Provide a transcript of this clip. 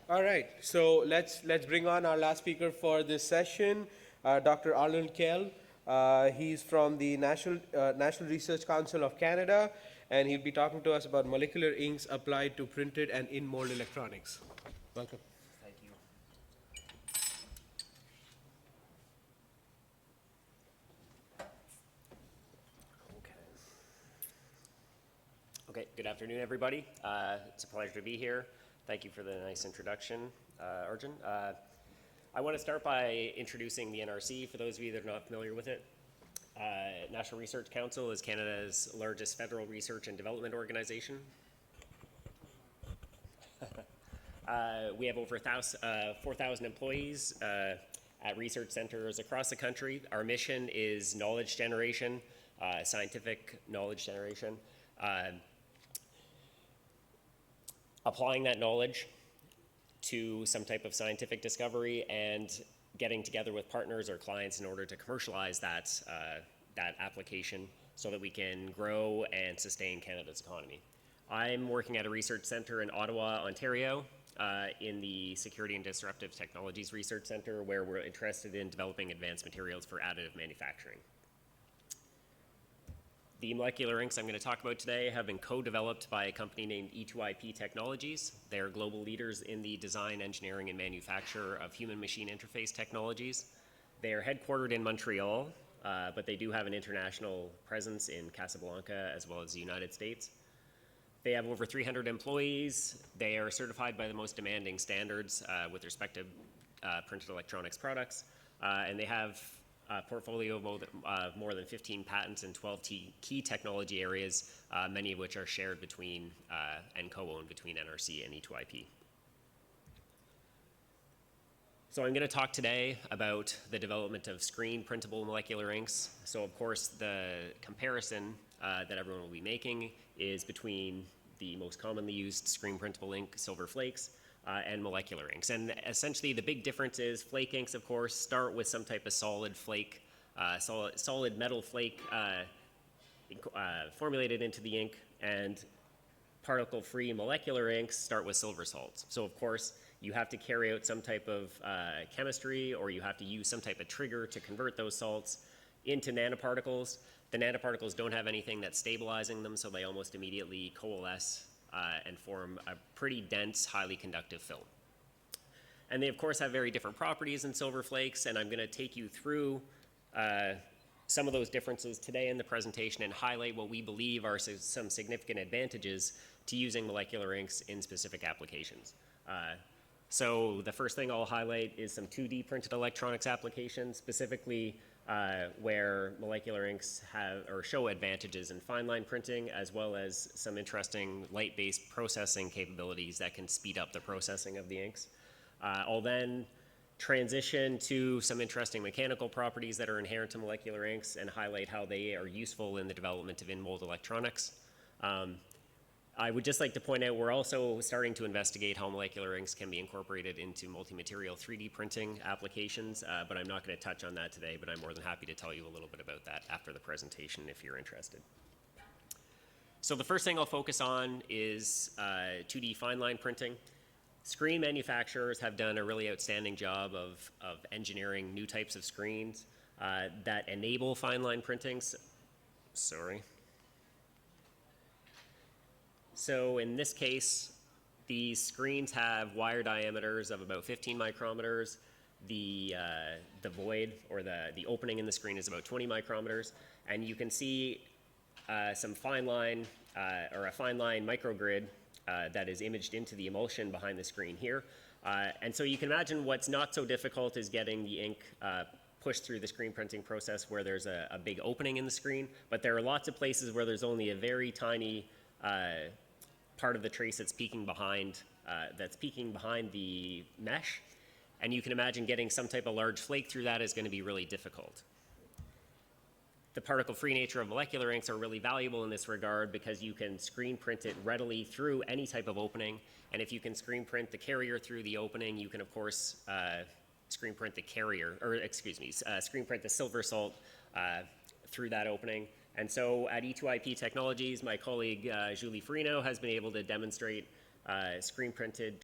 All right, so let's bring on our last speaker for this session, Dr. Arnold Kell. He's from the National Research Council of Canada, and he'll be talking to us about molecular inks applied to printed and in-mold electronics. Welcome. Thank you. Okay, good afternoon, everybody. It's a pleasure to be here. Thank you for the nice introduction, Arjun. I want to start by introducing the NRC for those of you that are not familiar with it. National Research Council is Canada's largest federal research and development organization. We have over 4,000 employees at research centers across the country. Our mission is knowledge generation, scientific knowledge generation, applying that knowledge to some type of scientific discovery and getting together with partners or clients in order to commercialize that application so that we can grow and sustain Canada's economy. I'm working at a research center in Ottawa, Ontario, in the Security and Disruptive Technologies Research Center, where we're interested in developing advanced materials for additive manufacturing. The molecular inks I'm going to talk about today have been co-developed by a company named E2IP Technologies. They are global leaders in the design, engineering, and manufacture of human-machine interface technologies. They are headquartered in Montreal, but they do have an international presence in Casablanca as well as the United States. They have over 300 employees. They are certified by the most demanding standards with respect to printed electronics products, and they have a portfolio of more than 15 patents in 12 key technology areas, many of which are shared between and co-owned between NRC and E2IP. So I'm going to talk today about the development of screen printable molecular inks. So of course the comparison that everyone will be making is between the most commonly used screen printable ink, silver flakes, and molecular inks. And essentially the big difference is flake inks, of course, start with some type of solid flake, solid metal flake formulated into the ink, and particle-free molecular inks start with silver salts. So of course you have to carry out some type of chemistry, or you have to use some type of trigger to convert those salts into nanoparticles. The nanoparticles don't have anything that's stabilizing them, so they almost immediately coalesce and form a pretty dense, highly conductive film. And they, of course, have very different properties than silver flakes, and I'm going to take you through some of those differences today in the presentation and highlight what we believe are some significant advantages to using molecular inks in specific applications. So the first thing I'll highlight is some 2D printed electronics applications, specifically where molecular inks have or show advantages in fine line printing, as well as some interesting light-based processing capabilities that can speed up the processing of the inks. I'll then transition to some interesting mechanical properties that are inherent to molecular inks and highlight how they are useful in the development of in-mold electronics. I would just like to point out we're also starting to investigate how molecular inks can be incorporated into multi-material 3D printing applications, but I'm not going to touch on that today, but I'm more than happy to tell you a little bit about that after the presentation if you're interested. So the first thing I'll focus on is 2D fine line printing. Screen manufacturers have done a really outstanding job of engineering new types of screens that enable fine line printing. So in this case, these screens have wire diameters of about 15 micrometers. The void, or the opening in the screen, is about 20 micrometers. And you can see some fine line, or a fine line microgrid that is imaged into the emulsion behind the screen here. And so you can imagine what's not so difficult is getting the ink pushed through the screen printing process where there's a big opening in the screen. But there are lots of places where there's only a very tiny part of the trace that's peeking behind the mesh, and you can imagine getting some type of large flake through that is going to be really difficult. The particle-free nature of molecular inks are really valuable in this regard because you can screen print it readily through any type of opening, and if you can screen print the carrier through the opening, you can of course screen print the screen print the silver salt through that opening. And so at E2IP Technologies, my colleague Julie Farino has been able to demonstrate screen printed